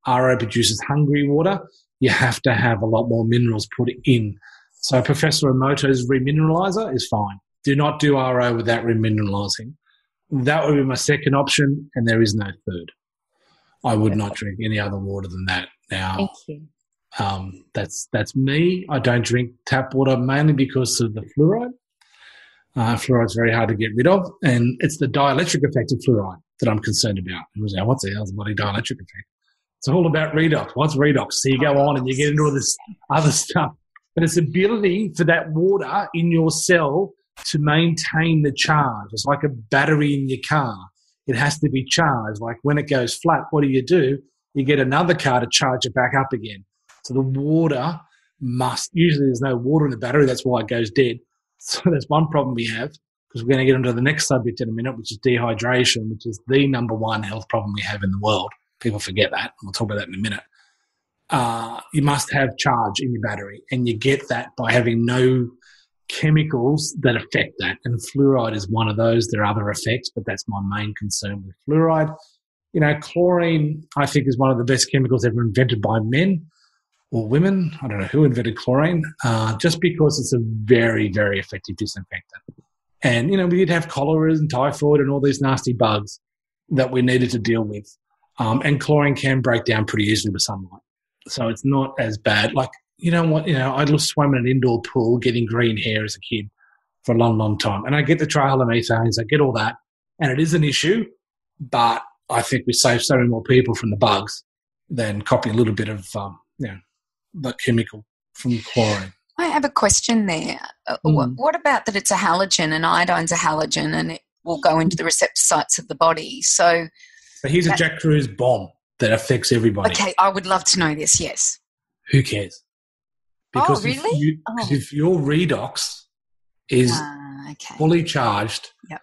RO produces hungry water. You have to have a lot more minerals put in. So Professor Emoto's remineralizer is fine. Do not do RO without remineralizing. That would be my second option, and there is no third. I would not drink any other water than that. Now, thank you. That's me. I don't drink tap water mainly because of the fluoride. Fluoride's very hard to get rid of, and it's the dielectric effect of fluoride that I'm concerned about. What's the hell's bloody dielectric effect? It's all about redox. What's redox? So you go on and you get into all this other stuff. But it's ability for that water in your cell to maintain the charge. It's like a battery in your car. It has to be charged. Like when it goes flat, what do? You get another car to charge it back up again. So the water usually there's no water in the battery. That's why it goes dead. So that's one problem we have, because we're going to get into the next subject in a minute, which is dehydration, which is the number one health problem we have in the world. People forget that. We'll talk about that in a minute. You must have charge in your battery, and you get that by having no chemicals that affect that. And fluoride is one of those. There are other effects, but that's my main concern with fluoride. Chlorine, I think, is one of the best chemicals ever invented by men or women. I don't know who invented chlorine, just because it's a very, very effective disinfectant. And, we did have cholera and typhoid and all these nasty bugs that we needed to deal with. And chlorine can break down pretty easily with sunlight. So it's not as bad. Like, I swam in an indoor pool getting green hair as a kid for a long, long time. And I get the trihalomethane, I get all that. And it is an issue, but I think we save so many more people from the bugs than copying a little bit of, the chemical from chlorine. I have a question there. What about that it's a halogen and iodine's a halogen and it will go into the receptor sites of the body? So here's a Jack Cruz bomb that affects everybody. Okay, I would love to know this, yes. Who cares? Because really? if your redox is okay. fully charged, Yep.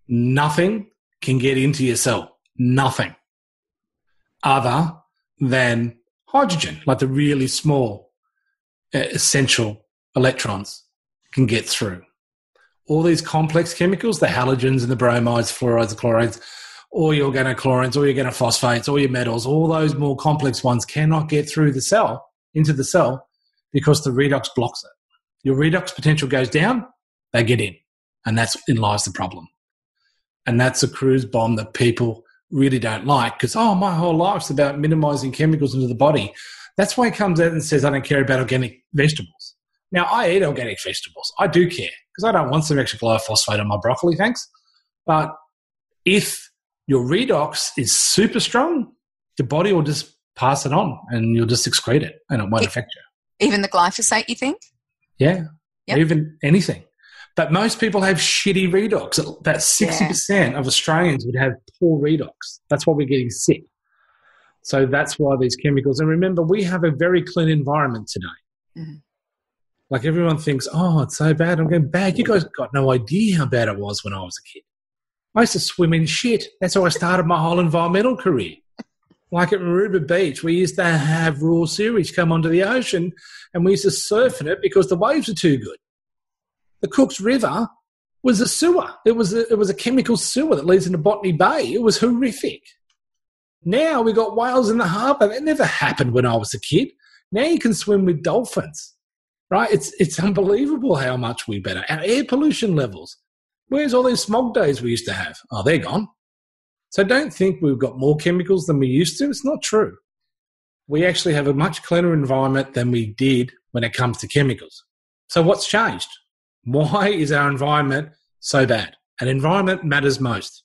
nothing can get into your cell. Nothing. Other than hydrogen, like the really small essential electrons can get through. All these complex chemicals, the halogens and the bromides, fluorides, chlorides, all your organochlorines, all your organophosphates, all your metals, all those more complex ones cannot get through the cell, into the cell, because the redox blocks it. Your redox potential goes down, they get in. And that's in lies the problem. And that's a cruise bomb that people really don't like because, my whole life's about minimizing chemicals into the body. That's why he comes out and says, I don't care about organic vegetables. Now, I eat organic vegetables. I do care because I don't want some extra glyphosate on my broccoli, thanks. But if your redox is super strong, your body will just pass it on and you'll just excrete it and it won't affect you. Even the glyphosate, you think? Yeah, Yep. Even anything. But most people have shitty redox. About 60% of Australians would have poor redox. That's why we're getting sick. So that's why these chemicals. And remember, we have a very clean environment today. Mm-hmm. Like everyone thinks, it's so bad. I'm going, bad. You guys got no idea how bad it was when I was a kid. I used to swim in shit. That's how I started my whole environmental career. Like at Maroubra Beach, we used to have raw sewage come onto the ocean and we used to surf in it because the waves were too good. The Cooks River was a sewer. It was a chemical sewer that leads into Botany Bay. It was horrific. Now we got whales in the harbour. That never happened when I was a kid. Now you can swim with dolphins, right? It's unbelievable how much we're better. Our air pollution levels. Where's all these smog days we used to have? Oh, they're gone. So don't think we've got more chemicals than we used to. It's not true. We actually have a much cleaner environment than we did when it comes to chemicals. So what's changed? Why is our environment so bad? And environment matters most.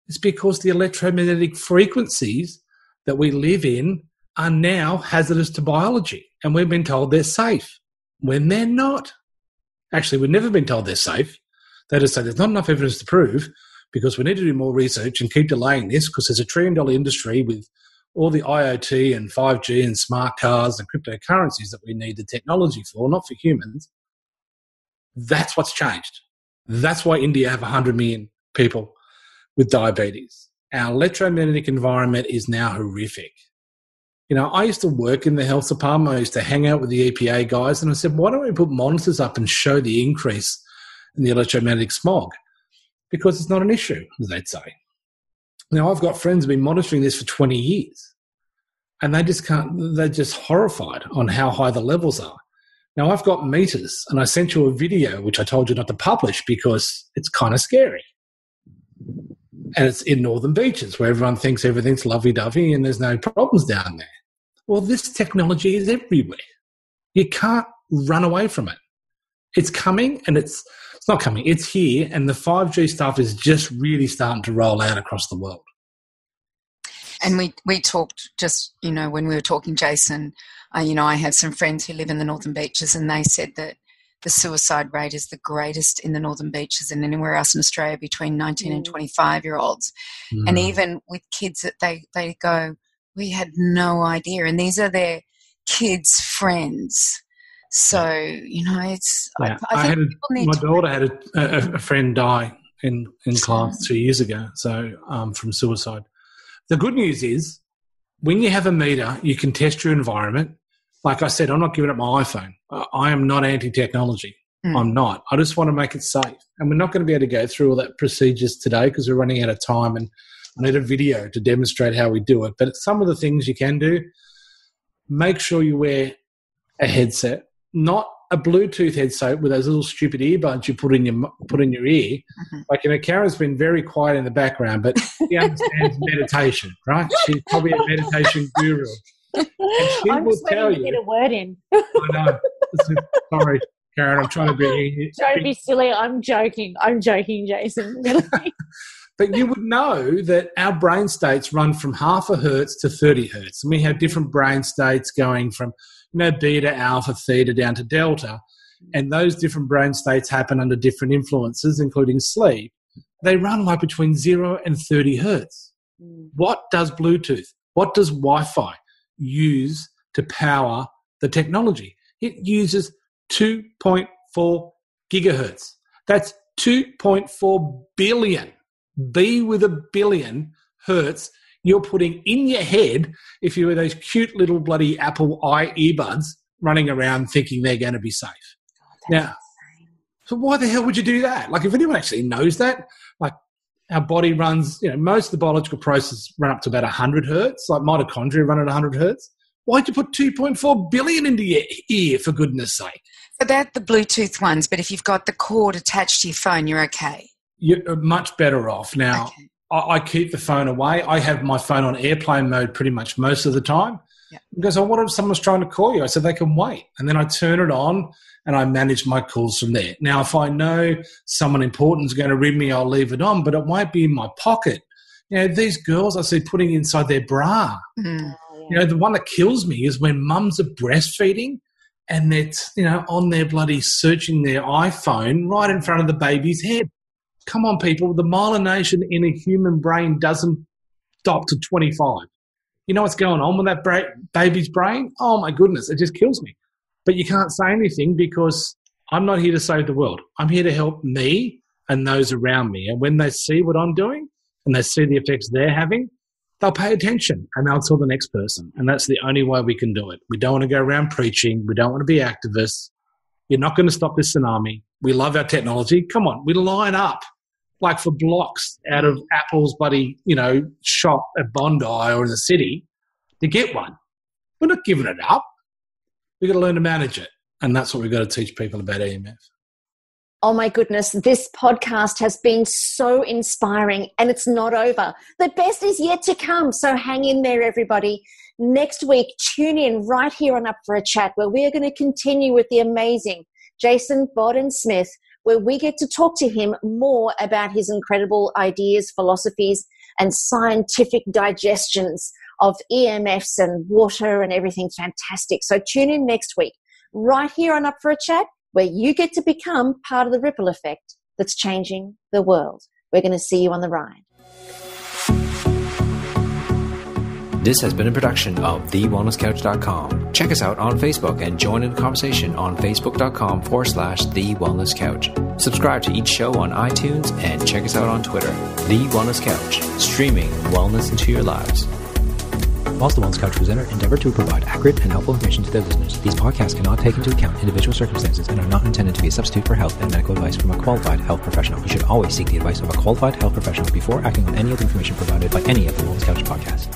It's because the electromagnetic frequencies that we live in are now hazardous to biology. And we've been told they're safe when they're not. Actually, we've never been told they're safe. They just say there's not enough evidence to prove because we need to do more research and keep delaying this because there's $1 trillion industry with all the IoT and 5G and smart cars and cryptocurrencies that we need the technology for, not for humans. That's what's changed. That's why India have 100 million people with diabetes. Our electromagnetic environment is now horrific. You know, I used to work in the health department. I used to hang out with the EPA guys and I said, why don't we put monitors up and show the increase in the electromagnetic smog? Because it's not an issue, as they'd say. Now, I've got friends who've been monitoring this for 20 years and they're just horrified on how high the levels are. Now, I've got meters and I sent you a video, which I told you not to publish because it's kind of scary. And it's in northern beaches where everyone thinks everything's lovey-dovey and there's no problems down there. Well, this technology is everywhere. You can't run away from it. It's coming and it's not coming. It's here and the 5G stuff is just really starting to roll out across the world. And we talked just, when we were talking, Jason, I have some friends who live in the northern beaches and they said that the suicide rate is the greatest in the northern beaches and anywhere else in Australia between 19 and 25-year-olds. Mm. And even with kids that they go, we had no idea. And these are their kids' friends. So, it's... Yeah. I think my daughter had a friend die in class 2 years ago, so from suicide. The good news is when you have a meter, you can test your environment. Like I said, I'm not giving up my iPhone. I am not anti-technology. I'm not. I just want to make it safe. And we're not going to be able to go through all that procedures today because we're running out of time and I need a video to demonstrate how we do it. But some of the things you can do, make sure you wear a headset, not a Bluetooth headset with those little stupid earbuds you put in your ear. Mm-hmm. Like, Karen's been very quiet in the background, but she understands meditation, right? She's probably a meditation guru. And she I'm will just waiting tell to get a word in. I know. Sorry, Karen, I'm trying to be... Don't be silly. I'm joking. I'm joking, Jason. Really. But you would know that our brain states run from half a hertz to 30 hertz. And we have different brain states going from, beta, alpha, theta, down to delta. And those different brain states happen under different influences, including sleep. They run like between 0 and 30 hertz. What does Bluetooth, what does Wi-Fi use to power the technology? It uses 2.4 gigahertz. That's 2.4 billion, B with a billion, hertz you're putting in your head if you were those cute little bloody Apple earbuds running around thinking they're going to be safe. Now, so why the hell would you do that? Like, if anyone actually knows that, like, our body runs, most of the biological processes run up to about 100 hertz, like mitochondria run at 100 hertz. Why'd you put 2.4 billion into your ear, for goodness sake? So that's the Bluetooth ones, but if you've got the cord attached to your phone, you're okay. You're much better off. Now, Okay. I keep the phone away. I have my phone on airplane mode pretty much most of the time. Yeah. Because what if someone's trying to call you? I said they can wait. And then I turn it on and I manage my calls from there. Now, if I know someone important is going to ring me, I'll leave it on, but it won't be in my pocket. These girls I see putting inside their bra. Mm. The one that kills me is when mums are breastfeeding and they're, on their bloody searching their iPhone right in front of the baby's head. Come on, people. The myelination in a human brain doesn't stop to 25. You know what's going on with that baby's brain? Oh, my goodness. It just kills me. But you can't say anything because I'm not here to save the world. I'm here to help me and those around me. And when they see what I'm doing and they see the effects they're having, they'll pay attention and they'll tell the next person. And that's the only way we can do it. We don't want to go around preaching. We don't want to be activists. You're not going to stop this tsunami. We love our technology. Come on. We line up like for blocks out of Apple's bloody, shop at Bondi or in the city to get one. We're not giving it up. We've got to learn to manage it. And that's what we've got to teach people about EMF. Oh my goodness, this podcast has been so inspiring and it's not over. The best is yet to come. So hang in there, everybody. Next week, tune in right here on Up for a Chat, where we are going to continue with the amazing Jason Bowden-Smith, where we get to talk to him more about his incredible ideas, philosophies, and scientific digestions of EMFs and water and everything fantastic. So tune in next week, right here on Up for a Chat, where you get to become part of the ripple effect that's changing the world. We're going to see you on the ride. This has been a production of TheWellnessCouch.com. Check us out on Facebook and join in the conversation on Facebook.com/The Wellness Couch. Subscribe to each show on iTunes and check us out on Twitter. The Wellness Couch, streaming wellness into your lives. Whilst the Wellness Couch presenter endeavor to provide accurate and helpful information to their listeners, these podcasts cannot take into account individual circumstances and are not intended to be a substitute for health and medical advice from a qualified health professional. You should always seek the advice of a qualified health professional before acting on any of the information provided by any of the Wellness Couch podcasts.